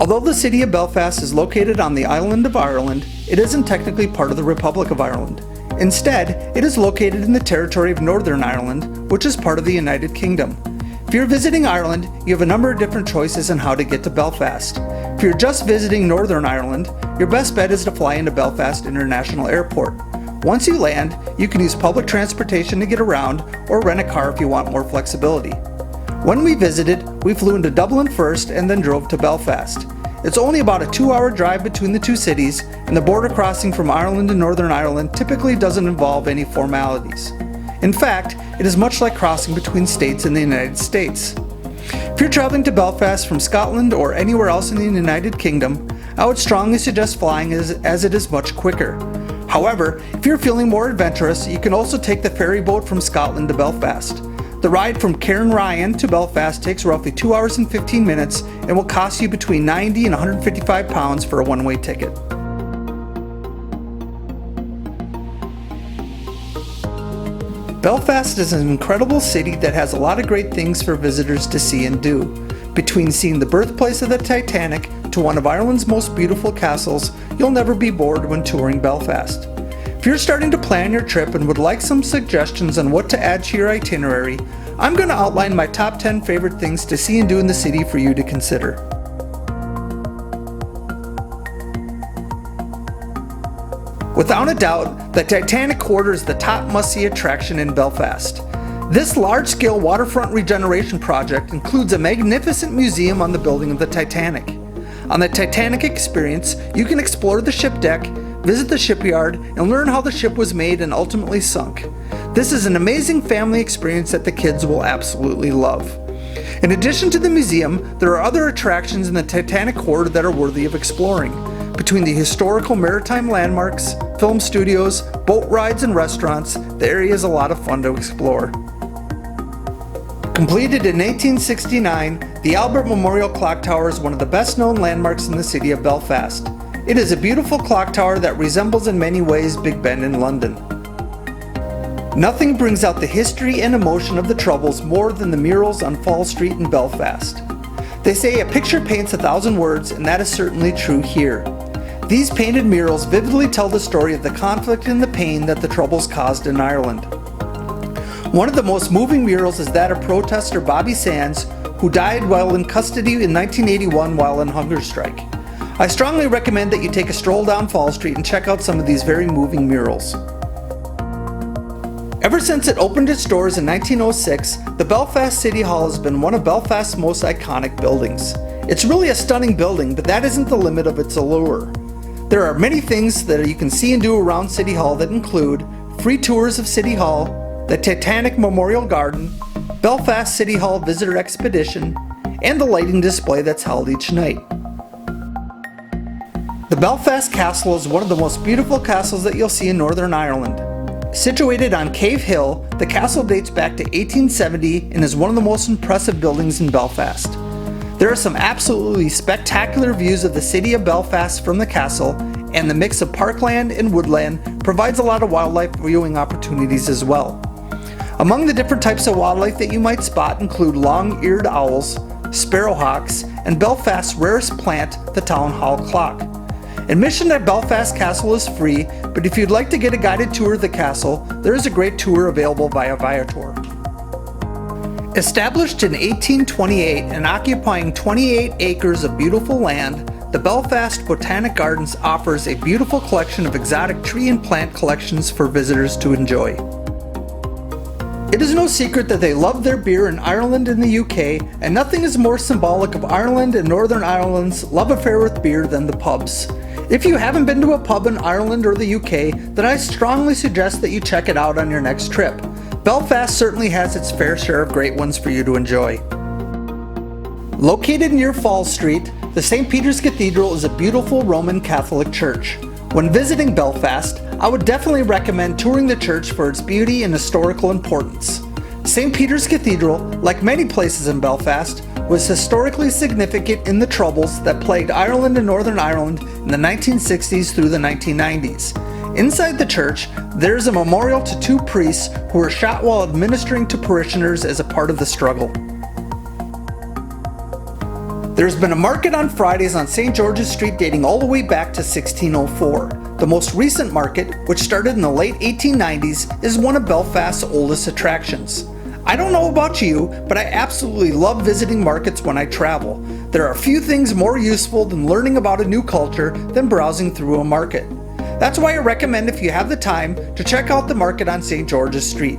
Although the city of Belfast is located on the island of Ireland, it isn't technically part of the Republic of Ireland. Instead, it is located in the territory of Northern Ireland, which is part of the United Kingdom. If you're visiting Ireland, you have a number of different choices on how to get to Belfast. If you're just visiting Northern Ireland, your best bet is to fly into Belfast International Airport. Once you land, you can use public transportation to get around or rent a car if you want more flexibility. When we visited, we flew into Dublin first and then drove to Belfast. It's only about a 2-hour drive between the two cities, and the border crossing from Ireland to Northern Ireland typically doesn't involve any formalities. In fact, it is much like crossing between states in the United States. If you're traveling to Belfast from Scotland or anywhere else in the United Kingdom, I would strongly suggest flying as it is much quicker. However, if you're feeling more adventurous, you can also take the ferry boat from Scotland to Belfast. The ride from Cairnryan to Belfast takes roughly 2 hours and 15 minutes and will cost you between £90 and £155 for a one-way ticket. Belfast is an incredible city that has a lot of great things for visitors to see and do. Between seeing the birthplace of the Titanic to one of Ireland's most beautiful castles, you'll never be bored when touring Belfast. If you're starting to plan your trip and would like some suggestions on what to add to your itinerary, I'm going to outline my top 10 favorite things to see and do in the city for you to consider. Without a doubt, the Titanic Quarter is the top must-see attraction in Belfast. This large-scale waterfront regeneration project includes a magnificent museum on the building of the Titanic. On the Titanic Experience, you can explore the ship deck, visit the shipyard, and learn how the ship was made and ultimately sunk. This is an amazing family experience that the kids will absolutely love. In addition to the museum, there are other attractions in the Titanic Quarter that are worthy of exploring. Between the historical maritime landmarks, film studios, boat rides, and restaurants, the area is a lot of fun to explore. Completed in 1869, the Albert Memorial Clock Tower is one of the best-known landmarks in the city of Belfast. It is a beautiful clock tower that resembles in many ways Big Ben in London. Nothing brings out the history and emotion of the Troubles more than the murals on Fall Street in Belfast. They say a picture paints 1,000 words, and that is certainly true here. These painted murals vividly tell the story of the conflict and the pain that the Troubles caused in Ireland. One of the most moving murals is that of protester Bobby Sands, who died while in custody in 1981 while on hunger strike. I strongly recommend that you take a stroll down Fall Street and check out some of these very moving murals. Ever since it opened its doors in 1906, the Belfast City Hall has been one of Belfast's most iconic buildings. It's really a stunning building, but that isn't the limit of its allure. There are many things that you can see and do around City Hall that include free tours of City Hall, the Titanic Memorial Garden, Belfast City Hall Visitor Expedition, and the lighting display that's held each night. The Belfast Castle is one of the most beautiful castles that you'll see in Northern Ireland. Situated on Cave Hill, the castle dates back to 1870 and is one of the most impressive buildings in Belfast. There are some absolutely spectacular views of the city of Belfast from the castle, and the mix of parkland and woodland provides a lot of wildlife viewing opportunities as well. Among the different types of wildlife that you might spot include long-eared owls, sparrowhawks, and Belfast's rarest plant, the Town Hall clock. Admission at Belfast Castle is free, but if you'd like to get a guided tour of the castle, there is a great tour available via Viator. Established in 1828 and occupying 28 acres of beautiful land, the Belfast Botanic Gardens offers a beautiful collection of exotic tree and plant collections for visitors to enjoy. It is no secret that they love their beer in Ireland and the UK, and nothing is more symbolic of Ireland and Northern Ireland's love affair with beer than the pubs. If you haven't been to a pub in Ireland or the UK, then I strongly suggest that you check it out on your next trip. Belfast certainly has its fair share of great ones for you to enjoy. Located near Fall Street, the St. Peter's Cathedral is a beautiful Roman Catholic church. When visiting Belfast, I would definitely recommend touring the church for its beauty and historical importance. St. Peter's Cathedral, like many places in Belfast, was historically significant in the Troubles that plagued Ireland and Northern Ireland in the 1960s through the 1990s. Inside the church, there is a memorial to 2 priests who were shot while administering to parishioners as a part of the struggle. There's been a market on Fridays on St. George's Street dating all the way back to 1604. The most recent market, which started in the late 1890s, is one of Belfast's oldest attractions. I don't know about you, but I absolutely love visiting markets when I travel. There are few things more useful than learning about a new culture than browsing through a market. That's why I recommend, if you have the time, to check out the market on St. George's Street.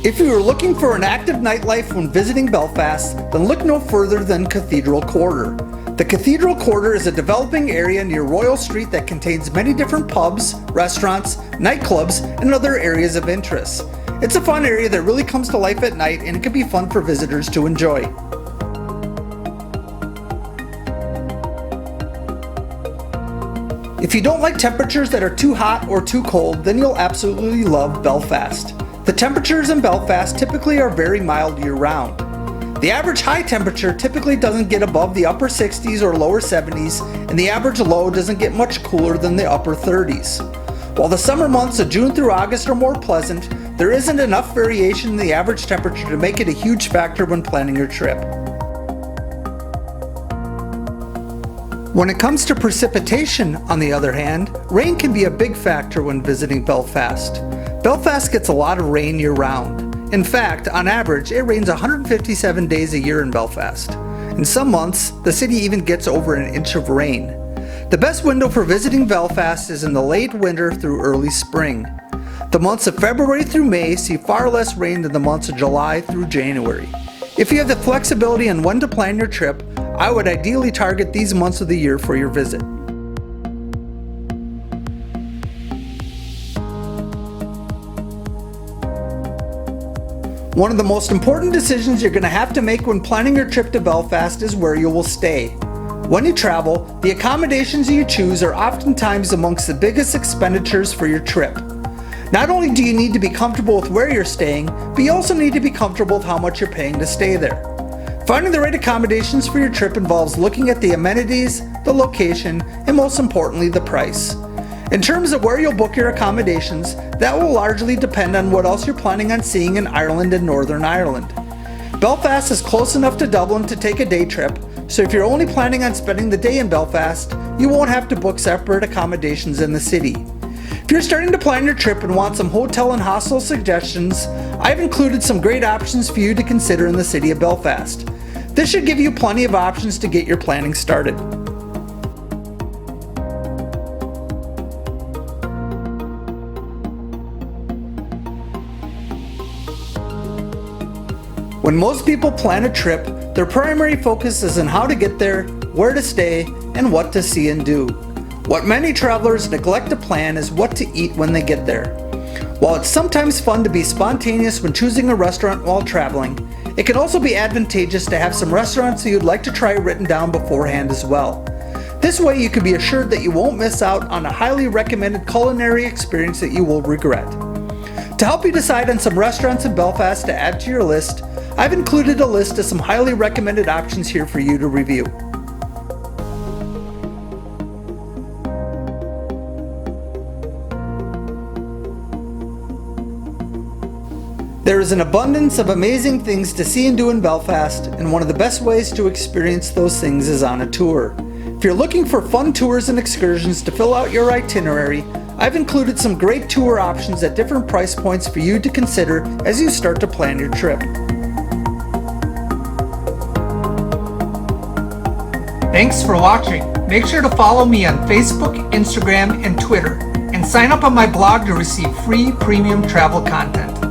If you are looking for an active nightlife when visiting Belfast, then look no further than Cathedral Quarter. The Cathedral Quarter is a developing area near Royal Street that contains many different pubs, restaurants, nightclubs, and other areas of interest. It's a fun area that really comes to life at night, and it can be fun for visitors to enjoy. If you don't like temperatures that are too hot or too cold, then you'll absolutely love Belfast. The temperatures in Belfast typically are very mild year-round. The average high temperature typically doesn't get above the upper 60s or lower 70s, and the average low doesn't get much cooler than the upper 30s. While the summer months of June through August are more pleasant, there isn't enough variation in the average temperature to make it a huge factor when planning your trip. When it comes to precipitation, on the other hand, rain can be a big factor when visiting Belfast. Belfast gets a lot of rain year-round. In fact, on average, it rains 157 days a year in Belfast. In some months, the city even gets over an inch of rain. The best window for visiting Belfast is in the late winter through early spring. The months of February through May see far less rain than the months of July through January. If you have the flexibility on when to plan your trip, I would ideally target these months of the year for your visit. One of the most important decisions you're going to have to make when planning your trip to Belfast is where you will stay. When you travel, the accommodations you choose are oftentimes amongst the biggest expenditures for your trip. Not only do you need to be comfortable with where you're staying, but you also need to be comfortable with how much you're paying to stay there. Finding the right accommodations for your trip involves looking at the amenities, the location, and most importantly, the price. In terms of where you'll book your accommodations, that will largely depend on what else you're planning on seeing in Ireland and Northern Ireland. Belfast is close enough to Dublin to take a day trip, so if you're only planning on spending the day in Belfast, you won't have to book separate accommodations in the city. If you're starting to plan your trip and want some hotel and hostel suggestions, I've included some great options for you to consider in the city of Belfast. This should give you plenty of options to get your planning started. When most people plan a trip, their primary focus is on how to get there, where to stay, and what to see and do. What many travelers neglect to plan is what to eat when they get there. While it's sometimes fun to be spontaneous when choosing a restaurant while traveling, it can also be advantageous to have some restaurants that you'd like to try written down beforehand as well. This way you can be assured that you won't miss out on a highly recommended culinary experience that you will regret. To help you decide on some restaurants in Belfast to add to your list, I've included a list of some highly recommended options here for you to review. There is an abundance of amazing things to see and do in Belfast, and one of the best ways to experience those things is on a tour. If you're looking for fun tours and excursions to fill out your itinerary, I've included some great tour options at different price points for you to consider as you start to plan your trip. Thanks for watching. Make sure to follow me on Facebook, Instagram, and Twitter, and sign up on my blog to receive free premium travel content.